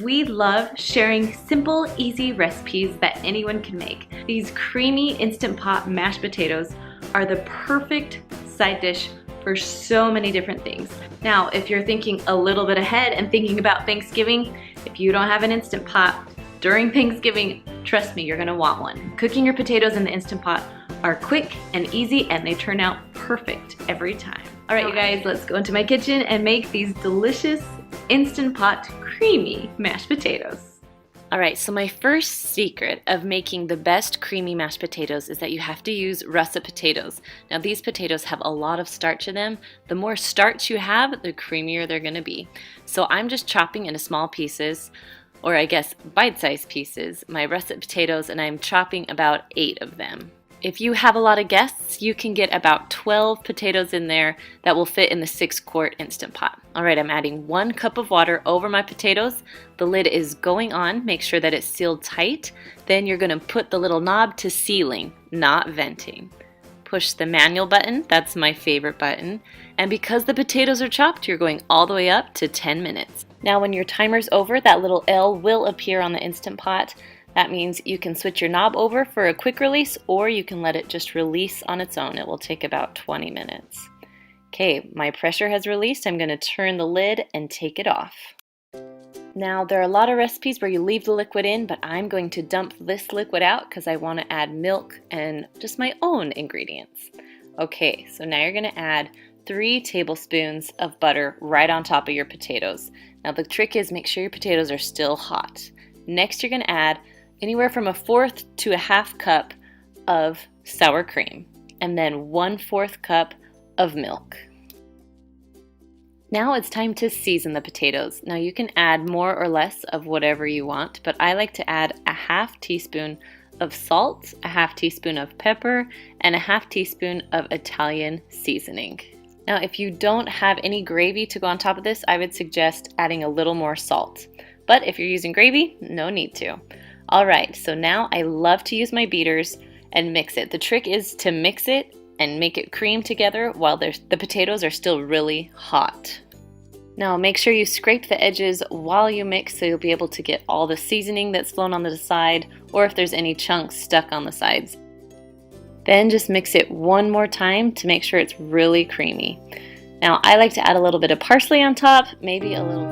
We love sharing simple, easy recipes that anyone can make. These creamy Instant Pot mashed potatoes are the perfect side dish for so many different things. Now, if you're thinking a little bit ahead and thinking about Thanksgiving, if you don't have an Instant Pot during Thanksgiving, trust me, you're gonna want one. Cooking your potatoes in the Instant Pot are quick and easy, and they turn out perfect every time. All right, you guys, let's go into my kitchen and make these delicious Instant Pot creamy mashed potatoes. All right, so my first secret of making the best creamy mashed potatoes is that you have to use russet potatoes. Now these potatoes have a lot of starch in them. The more starch you have, the creamier they're gonna be. So I'm just chopping into small pieces, or I guess bite-sized pieces, my russet potatoes, and I'm chopping about 8 of them. If you have a lot of guests, you can get about 12 potatoes in there that will fit in the 6-quart Instant Pot. All right, I'm adding 1 cup of water over my potatoes. The lid is going on. Make sure that it's sealed tight. Then you're gonna put the little knob to sealing, not venting. Push the manual button, that's my favorite button. And because the potatoes are chopped, you're going all the way up to 10 minutes. Now when your timer's over, that little L will appear on the Instant Pot. That means you can switch your knob over for a quick release, or you can let it just release on its own. It will take about 20 minutes. Okay, my pressure has released. I'm going to turn the lid and take it off. Now, there are a lot of recipes where you leave the liquid in, but I'm going to dump this liquid out because I want to add milk and just my own ingredients. Okay, so now you're going to add 3 tablespoons of butter right on top of your potatoes. Now, the trick is make sure your potatoes are still hot. Next, you're going to add anywhere from 1/4 to 1/2 cup of sour cream, and then 1/4 cup of milk. Now it's time to season the potatoes. Now you can add more or less of whatever you want, but I like to add 1/2 teaspoon of salt, 1/2 teaspoon of pepper, and 1/2 teaspoon of Italian seasoning. Now if you don't have any gravy to go on top of this, I would suggest adding a little more salt. But if you're using gravy, no need to. All right, so now I love to use my beaters and mix it. The trick is to mix it and make it cream together while the potatoes are still really hot. Now make sure you scrape the edges while you mix so you'll be able to get all the seasoning that's flown on the side, or if there's any chunks stuck on the sides. Then just mix it one more time to make sure it's really creamy. Now I like to add a little bit of parsley on top, maybe a little